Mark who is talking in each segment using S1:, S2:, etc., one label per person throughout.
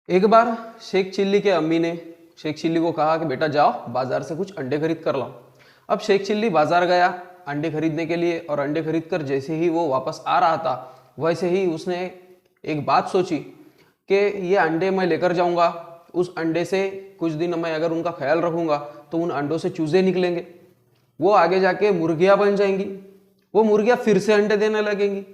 S1: एक बार शेख चिल्ली के अम्मी ने शेख चिल्ली को कहा कि बेटा जाओ बाजार से कुछ अंडे खरीद कर लाओ। अब शेख चिल्ली बाजार गया अंडे खरीदने के लिए और अंडे खरीद कर जैसे ही वो वापस आ रहा था वैसे ही उसने एक बात सोची कि ये अंडे मैं लेकर जाऊंगा, उस अंडे से कुछ दिन मैं अगर उनका ख्याल रखूंगा तो उन अंडों से चूजे निकलेंगे, वो आगे जाके मुर्गियां बन जाएंगी, वो मुर्गियां फिर से अंडे देने लगेंगी,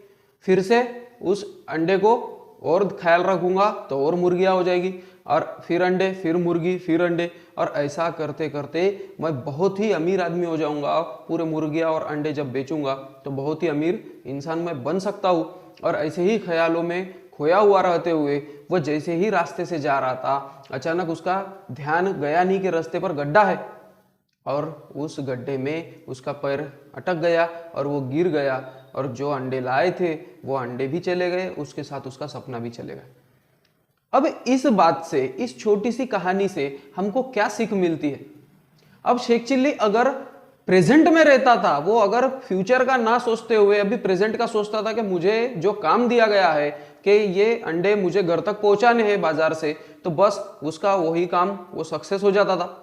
S1: फिर से उस अंडे को और ख्याल रखूंगा तो और मुर्गियां हो जाएगी और फिर अंडे, फिर मुर्गी, फिर अंडे, और ऐसा करते करते मैं बहुत ही अमीर आदमी हो जाऊंगा। पूरे मुर्गियां और अंडे जब बेचूंगा तो बहुत ही अमीर इंसान मैं बन सकता हूँ। और ऐसे ही ख्यालों में खोया हुआ रहते हुए वह जैसे ही रास्ते से जा रहा था अचानक उसका ध्यान गया नहीं कि रास्ते पर गड्ढा है और उस गड्ढे में उसका पैर अटक गया और वो गिर गया और जो अंडे लाए थे वो अंडे भी चले गए, उसके साथ उसका सपना भी चले गया। अब इस बात से, इस छोटी सी कहानी से हमको क्या सीख मिलती है? अब शेख चिल्ली अगर प्रेजेंट में रहता था, वो अगर फ्यूचर का ना सोचते हुए अभी प्रेजेंट का सोचता था कि मुझे जो काम दिया गया है कि ये अंडे मुझे घर तक पहुंचाने हैं बाजार से, तो बस उसका वही काम वो सक्सेस हो जाता था।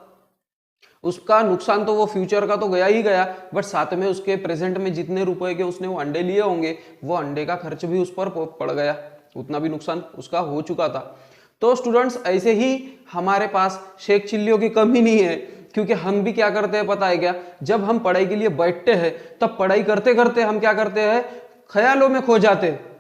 S1: उसका नुकसान तो वो फ्यूचर का तो गया ही गया, बट साथ में उसके प्रेजेंट में जितने रुपए के उसने वो अंडे लिए होंगे वो अंडे का खर्च भी उस पर पड़ गया, उतना भी नुकसान उसका हो चुका था। तो स्टूडेंट्स ऐसे ही हमारे पास शेख चिल्लियों की कमी नहीं है, क्योंकि हम भी क्या करते हैं पता है क्या? जब हम पढ़ाई के लिए बैठते हैं तब पढ़ाई करते करते हम क्या करते हैं, ख्यालों में खो जाते हैं।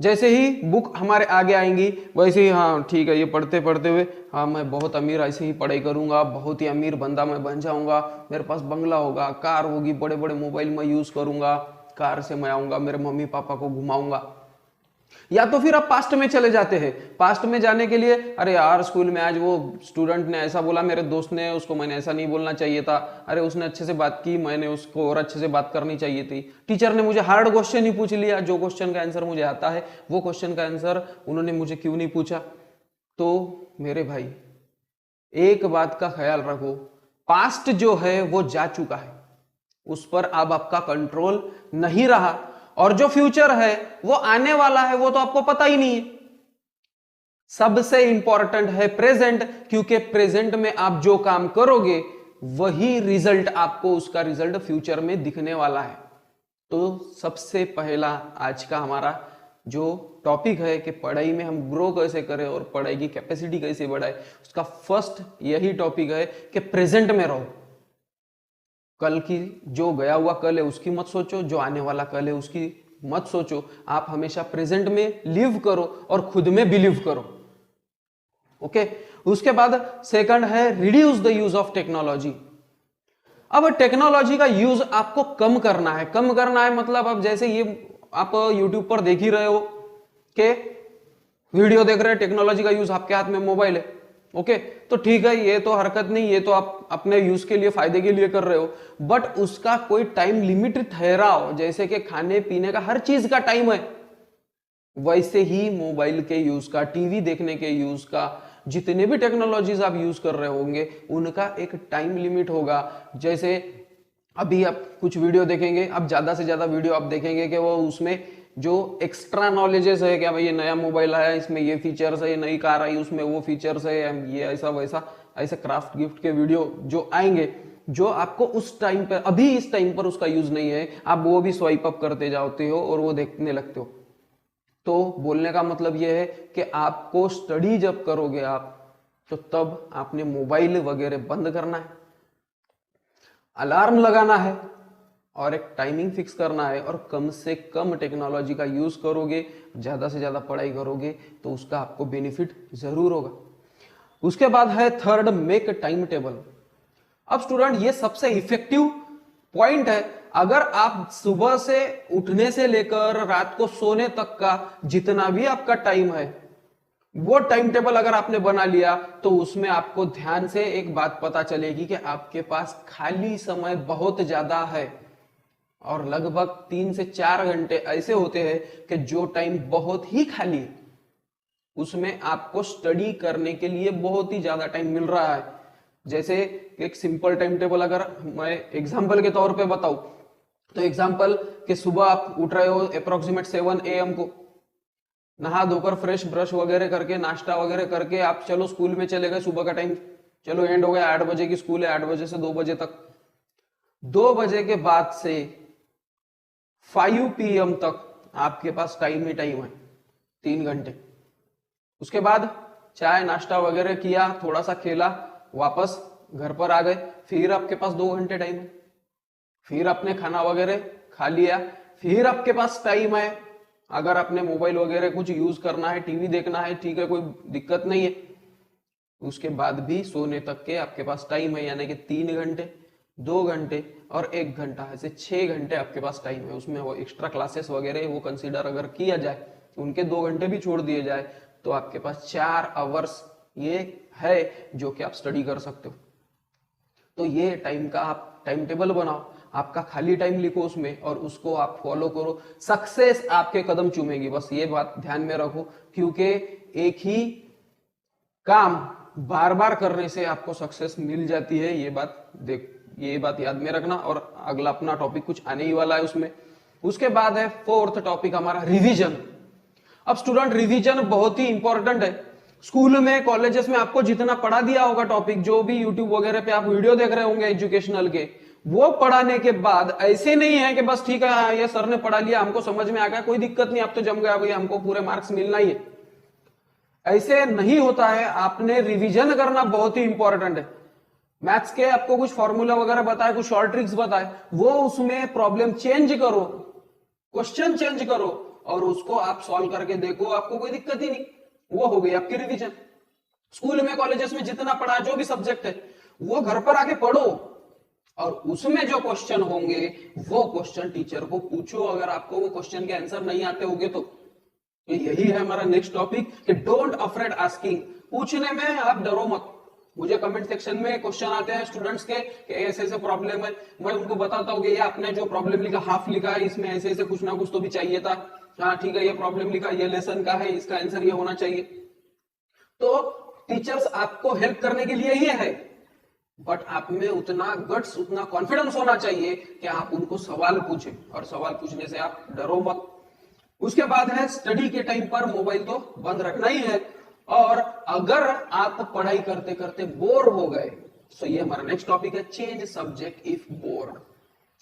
S1: जैसे ही बुक हमारे आगे आएंगी वैसे ही हाँ ठीक है, ये पढ़ते पढ़ते हुए हाँ मैं बहुत अमीर ऐसे ही पढ़ाई करूंगा, बहुत ही अमीर बंदा मैं बन जाऊंगा, मेरे पास बंगला होगा, कार होगी, बड़े बड़े मोबाइल मैं यूज करूंगा, कार से मैं आऊंगा, मेरे मम्मी पापा को घुमाऊंगा। या तो फिर आप पास्ट में चले जाते हैं। पास्ट में जाने के लिए अरे यार स्कूल में आज वो स्टूडेंट ने ऐसा बोला, मेरे दोस्त ने, उसको मैंने ऐसा नहीं बोलना चाहिए था, अरे उसने अच्छे से बात की, मैंने उसको और अच्छे से बात करनी चाहिए थी, टीचर ने मुझे हार्ड क्वेश्चन ही पूछ लिया, जो क्वेश्चन का आंसर मुझे आता है वो क्वेश्चन का आंसर उन्होंने मुझे क्यों नहीं पूछा। तो मेरे भाई एक बात का ख्याल रखो, पास्ट जो है वो जा चुका है, उस पर अब आपका कंट्रोल नहीं रहा, और जो फ्यूचर है वो आने वाला है वो तो आपको पता ही नहीं है। सबसे इंपॉर्टेंट है प्रेजेंट, क्योंकि प्रेजेंट में आप जो काम करोगे वही रिजल्ट आपको, उसका रिजल्ट फ्यूचर में दिखने वाला है। तो सबसे पहला आज का हमारा जो टॉपिक है कि पढ़ाई में हम ग्रो कैसे करें और पढ़ाई की कैपेसिटी कैसे बढ़ाए, उसका फर्स्ट यही टॉपिक है कि प्रेजेंट में रहो। कल की, जो गया हुआ कल है उसकी मत सोचो, जो आने वाला कल है उसकी मत सोचो, आप हमेशा प्रेजेंट में लिव करो और खुद में बिलीव करो। ओके, उसके बाद सेकंड है reduce the use of technology. अब टेक्नोलॉजी का यूज आपको कम करना है। कम करना है मतलब अब जैसे ये आप यूट्यूब पर देख ही रहे हो कि वीडियो देख रहे हैं, टेक्नोलॉजी का यूज आपके हाथ में मोबाइल है। ओके, तो ठीक है, ये तो हरकत नहीं, ये तो आप अपने यूज के लिए, फायदे के लिए कर रहे हो, बट उसका कोई टाइम लिमिट ठहराओ। जैसे कि खाने पीने का हर चीज का टाइम है, वैसे ही मोबाइल के यूज का, टीवी देखने के यूज का, जितने भी टेक्नोलॉजीज आप यूज कर रहे होंगे उनका एक टाइम लिमिट होगा। जैसे अभी आप कुछ वीडियो देखेंगे, अब ज्यादा से ज्यादा वीडियो आप देखेंगे कि वो उसमें जो एक्स्ट्रा नॉलेजेस है, क्या भाई ये नया मोबाइल आया इसमें ये फीचर्स है, ये नई कार आई उसमें वो फीचर्स है, ये ऐसा वैसा, ऐसे क्राफ्ट गिफ्ट के वीडियो जो आएंगे, जो आपको उस टाइम पर, अभी इस टाइम पर उसका यूज नहीं है, आप वो भी स्वाइप अप करते जाते हो और वो देखने लगते हो। तो बोलने का मतलब ये है कि आपको स्टडी जब करोगे आप, तो तब आपने मोबाइल वगैरह बंद करना है, अलार्म लगाना है और एक टाइमिंग फिक्स करना है, और कम से कम टेक्नोलॉजी का यूज करोगे, ज्यादा से ज्यादा पढ़ाई करोगे तो उसका आपको बेनिफिट जरूर होगा। उसके बाद है थर्ड, मेक टाइम टेबल। अब स्टूडेंट ये सबसे इफेक्टिव पॉइंट है। अगर आप सुबह से उठने से लेकर रात को सोने तक का जितना भी आपका टाइम है, वो टाइम टेबल अगर आपने बना लिया तो उसमें आपको ध्यान से एक बात पता चलेगी कि आपके पास खाली समय बहुत ज्यादा है, और लगभग 3 से 4 घंटे ऐसे होते हैं कि जो टाइम बहुत ही खाली है उसमें आपको स्टडी करने के लिए बहुत ही ज्यादा टाइम मिल रहा है। जैसे एक सिंपल टाइम टेबल अगर मैं एग्जांपल के तौर पे बताऊं, तो एग्जांपल कि सुबह आप उठ रहे हो अप्रोक्सीमेट 7 AM को, नहा धोकर फ्रेश ब्रश वगैरह करके नाश्ता वगैरह करके आप चलो स्कूल में चले गए। सुबह का टाइम चलो एंड हो गया, 8 बजे की स्कूल है, 8 बजे से 2 बजे तक। 2 बजे के बाद से 5 PM तक आपके पास टाइम ही टाइम है, 3 घंटे। उसके बाद चाय नाश्ता वगैरह किया, थोड़ा सा खेला, वापस घर पर आ गए, फिर आपके पास 2 घंटे टाइम है। फिर आपने खाना वगैरह खा लिया, फिर आपके पास टाइम है। अगर आपने मोबाइल वगैरह कुछ यूज करना है, टीवी देखना है, ठीक है, कोई दिक्कत नहीं है। उसके बाद भी सोने तक के आपके पास टाइम है, यानी कि 3 घंटे, 2 घंटे और 1 घंटा, ऐसे 6 घंटे आपके पास टाइम है। उसमें वो एक्स्ट्रा क्लासेस वगैरह वो कंसीडर अगर किया जाए, उनके 2 घंटे भी छोड़ दिए जाए, तो आपके पास 4 आवर्स ये है जो कि आप स्टडी कर सकते हो। तो ये टाइम का आप टाइम टेबल बनाओ, आपका खाली टाइम लिखो उसमें और उसको आप फॉलो करो। सक्सेस आपके कदम चूमेगी, बस ये बात ध्यान में रखो, क्योंकि एक ही काम बार बार करने से आपको सक्सेस मिल जाती है। ये बात याद में रखना। और अगला अपना टॉपिक कुछ आने ही वाला है उसमें। उसके बाद है 4th टॉपिक हमारा रिवीजन। अब स्टूडेंट, रिवीजन बहुत ही इंपॉर्टेंट है। स्कूल में कॉलेजेस में आपको जितना पढ़ा दिया होगा टॉपिक, जो भी यूट्यूब वगैरह पे आप वीडियो देख रहे होंगे एजुकेशनल के, वो पढ़ाने के बाद ऐसे नहीं है कि बस ठीक है ये सर ने पढ़ा लिया, हमको समझ में आ गया, कोई दिक्कत नहीं, अब तो जम गया भाई, हमको पूरे मार्क्स मिलना ही है। ऐसे नहीं होता है, आपने रिवीजन करना बहुत ही इंपॉर्टेंट है। मैथ्स के आपको कुछ फॉर्मूला वगैरह बताए, कुछ शॉर्ट ट्रिक्स बताए, वो उसमें प्रॉब्लम चेंज करो, क्वेश्चन चेंज करो और उसको आप सॉल्व करके देखो, आपको कोई दिक्कत ही नहीं। वो हो गई आपकी रिवीजन। स्कूल में कॉलेजेस में जितना पढ़ा, जो भी सब्जेक्ट है, वो घर पर आके पढ़ो और उसमें जो क्वेश्चन होंगे वो क्वेश्चन टीचर को पूछो। अगर आपको वो क्वेश्चन के आंसर नहीं आते होंगे तो यही है हमारा नेक्स्ट टॉपिक कि डोंट अफ्रेड आस्किंग। पूछने में आप डरो मत। मुझे कमेंट सेक्शन में क्वेश्चन आते हैं स्टूडेंट्स के कि ऐसे ऐसे प्रॉब्लम है, मैं उनको बताता हूँ कि ये आपने जो प्रॉब्लम लिखा हाफ लिखा है, इसमें ऐसे ऐसे कुछ ना कुछ तो भी चाहिए था। हाँ ठीक है, ये प्रॉब्लम लिखा, ये लेसन का है, इसका आंसर ये होना चाहिए। तो टीचर्स आपको हेल्प करने के लिए ही है, बट आप में उतना गट्स, उतना कॉन्फिडेंस होना चाहिए कि आप उनको सवाल पूछें, और सवाल पूछने से आप डरो मत। उसके बाद है स्टडी के टाइम पर मोबाइल तो बंद रखना ही है। और अगर आप पढ़ाई करते करते बोर हो गए, तो ये हमारा नेक्स्ट टॉपिक है, चेंज सब्जेक्ट इफ बोर्ड।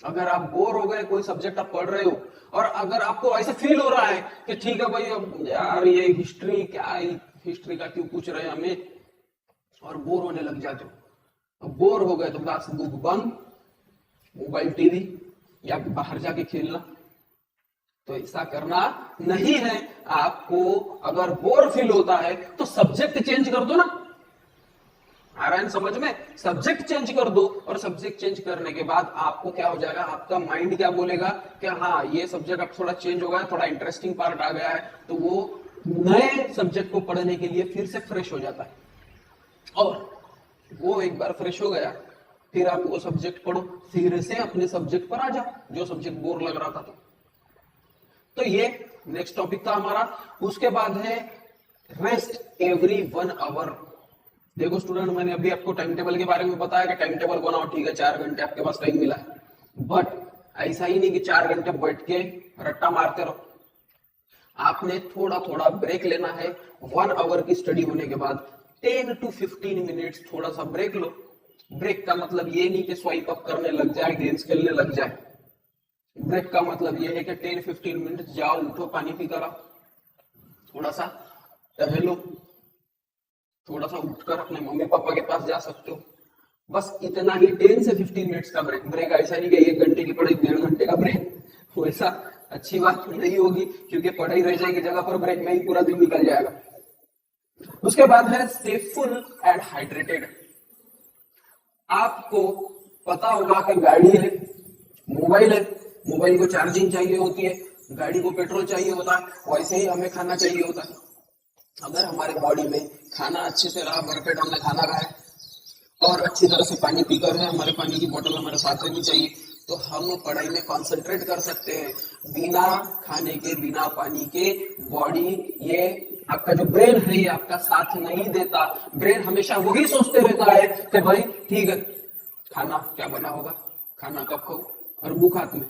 S1: अगर आप बोर हो गए, कोई सब्जेक्ट आप पढ़ रहे हो और अगर आपको ऐसे फील हो रहा है कि ठीक है भाई, अब यार ये हिस्ट्री क्या, हिस्ट्री का क्यों पूछ रहे हैं हमें, और बोर होने लग जाते हो, अब बोर हो गए तो बस बुक बंद, मोबाइल टीवी या बाहर जाके खेलना। तो ऐसा करना नहीं है आपको। अगर बोर फील होता है तो सब्जेक्ट चेंज कर दो ना। आ रहा है समझ में? सब्जेक्ट चेंज कर दो और सब्जेक्ट चेंज करने के बाद आपको क्या हो जाएगा, आपका माइंड क्या बोलेगा कि हाँ ये सब्जेक्ट अब थोड़ा चेंज हो गया, थोड़ा इंटरेस्टिंग पार्ट आ गया है, तो वो नए सब्जेक्ट को पढ़ने के लिए फिर से फ्रेश हो जाता है। और वो एक बार फ्रेश हो गया, फिर आप वो सब्जेक्ट पढ़ो, फिर से अपने सब्जेक्ट पर आ जाओ जो सब्जेक्ट बोर लग रहा था। तो ये नेक्स्ट टॉपिक था हमारा। उसके बाद है रेस्ट एवरी 1 आवर। देखो स्टूडेंट, मैंने अभी आपको टाइम टेबल के बारे में बताया कि टाइम टेबल बनाओ, ठीक है 4 घंटे आपके पास टाइम मिला है, बट ऐसा ही नहीं कि 4 घंटे बैठ के रट्टा मारते रहो। आपने थोड़ा थोड़ा ब्रेक लेना है। 1 आवर की स्टडी होने के बाद 10 to 15 मिनट्स थोड़ा सा ब्रेक लो। ब्रेक का मतलब ये नहीं कि स्वाइप अप करने लग जाए, गेम्स खेलने लग जाए। ब्रेक का मतलब ये है कि 10-15 मिनट जाओ, उठो, पानी पी कर आओ, थोड़ा सा टहलो, थोड़ा सा उठकर अपने मम्मी पापा के पास जा सकते हो, बस इतना ही। 10 से 15 मिनट्स का ब्रेक। ब्रेक ऐसा नहीं कि 1 घंटे की पढ़ाई 1.5 घंटे का ब्रेक, वैसा अच्छी बात नहीं होगी, क्योंकि पढ़ाई रह जाएगी जगह पर, ब्रेक में ही पूरा दिन निकल जाएगा। उसके बाद है स्टे फुल एंड हाइड्रेटेड। आपको पता होगा कि गाड़ी है, मोबाइल है, मोबाइल को चार्जिंग चाहिए होती है, गाड़ी को पेट्रोल चाहिए होता है, वैसे ही हमें खाना चाहिए होता है। अगर हमारे बॉडी में खाना अच्छे से रहा, भरपेट हमने खाना खाया और अच्छी तरह से पानी पीकर है, हमारे पानी की बोतल हमारे साथ रहनी चाहिए, तो हम पढ़ाई में कंसंट्रेट कर सकते हैं। बिना खाने के, बिना पानी के बॉडी, ये आपका जो ब्रेन है, ये आपका साथ नहीं देता। ब्रेन हमेशा वही सोचते रहता है कि भाई ठीक है, खाना क्या बना होगा, खाना कब खाओ, और भूख हाथ में,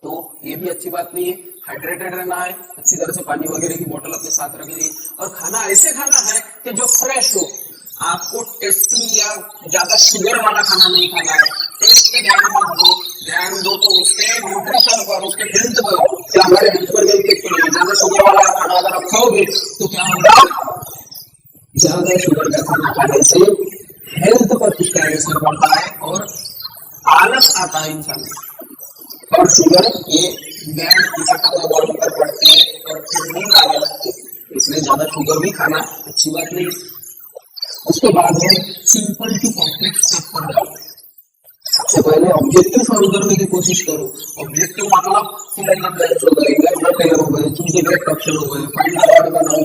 S1: तो ये भी अच्छी बात नहीं है। हाइड्रेटेड रहना है, अच्छी तरह से पानी वगैरह की बोतल अपने साथ रखनी है, और खाना ऐसे खाना है कि जो फ्रेश हो। आपको टेस्टी या ज्यादा शुगर वाला खाना नहीं खाना है। टेस्ट पे ध्यान मत दो, ध्यान दो तो उसके न्यूट्रिशन पर, उसके हेल्थ पर, क्या हमारे हेल्थ पर कोई इफेक्ट पड़ेगी। ज्यादा शुगर वाला खाना अगर आप खाओगे तो क्या होगा, ज्यादा शुगर का खाना खाने से हेल्थ पर उसका असर पड़ता है और आलस आता है इंसान में। और शुगर ये बैड इफेक्ट अपने बॉडी पर पड़ती है और फिर नींद आने लगती है, इसलिए ज्यादा शुगर भी खाना अच्छी बात नहीं। उसके बाद है सिंपल टू कॉम्प्लेक्स स्टेप पर जाओ। सबसे पहले ऑब्जेक्टिव सॉल्व करने की कोशिश करो। ऑब्जेक्टिव मतलब फिलहाल हो गए, टेलर हो गए, चूज द करेक्ट ऑप्शन हो गए, फाइंड द वर्ड बनाओ।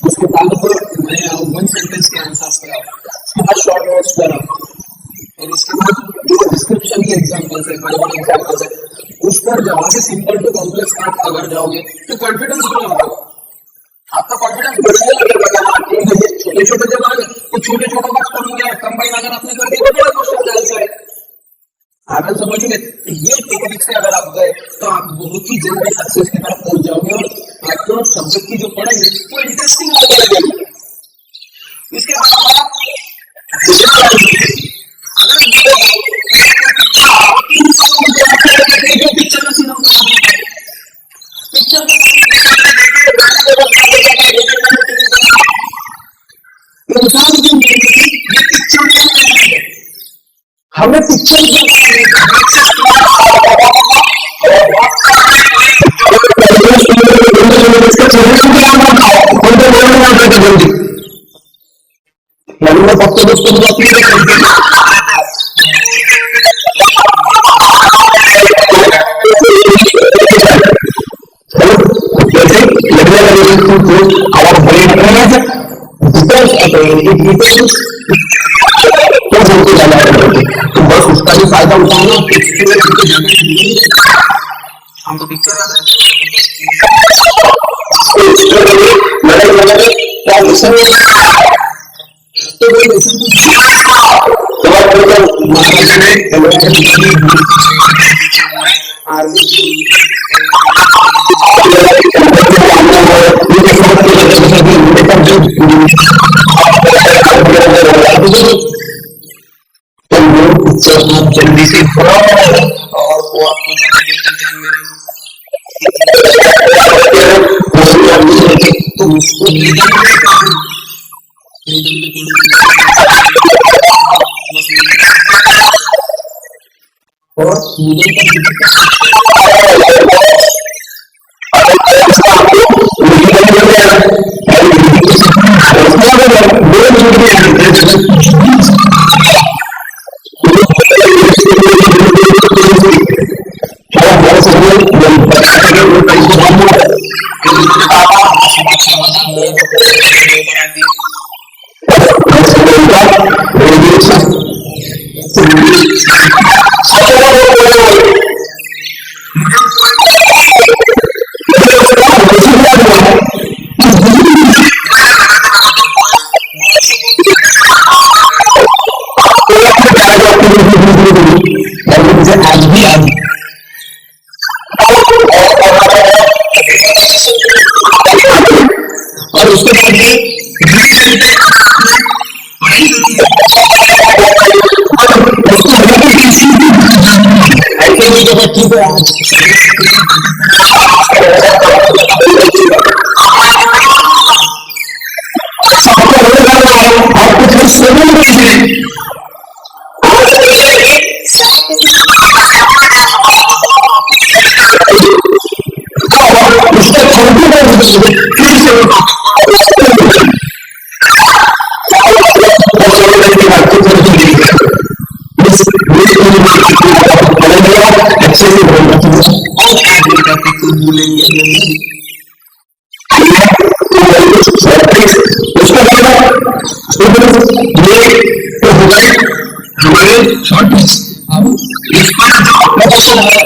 S1: उसके बाद फिर वन सेंटेंस के आंसर्स कराओ, उसके बाद शॉर्ट नोट्स कराओ, और उसके बाद जो डिस्क्रिप्शन के एग्जांपल्स है, बड़े बड़े एग्जांपल्स है, उस पर जाओ। आगे सिंपल टू कॉम्प्लेक्स पार्ट अगर जाओगे तो कॉन्फिडेंस बढ़ेगा, आपका कॉन्फिडेंस बढ़ने लगेगा। छोटे छोटे जब आगे तो छोटे छोटे बात करेंगे, कंबाइन अगर आपने कर दिया तो बड़ा क्वेश्चन आंसर है। आगे समझ में ये टेक्निक से अगर आप गए तो आप बहुत ही जल्दी सक्सेस की तरफ पहुंच जाओगे और आपको सब्जेक्ट की जो पढ़ाई है वो इंटरेस्टिंग लगने लगेगी। इसके बाद पिक्चर हमें पिक्चर तो बस उसका भी फायदा उठाना। हमको पिक्चर जल्दी से और वो आज भी और उसके बाद ऐसे भी जब ठीक अच्छे से बोलना हमारे शॉर्ट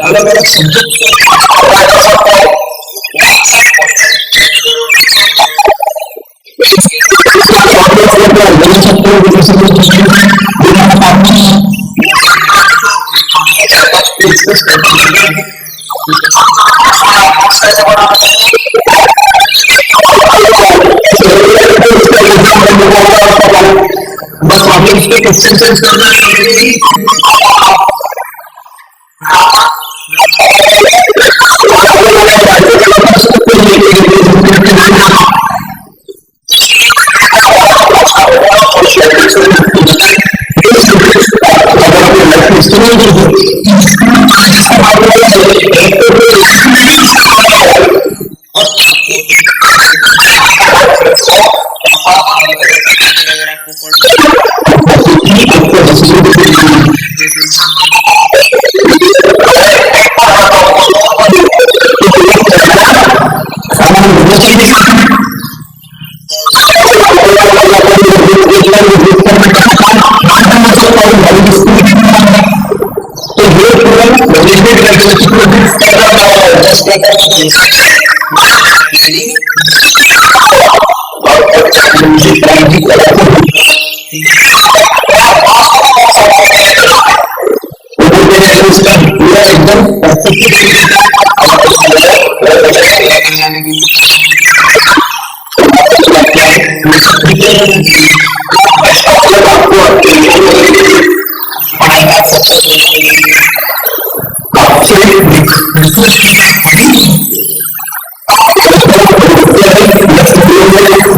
S1: अलग अलग सब्जेक्ट
S2: उसके क्वेश्चन सेंस करना है।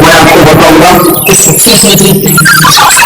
S2: मैं आपको बताऊंगा कि सबसे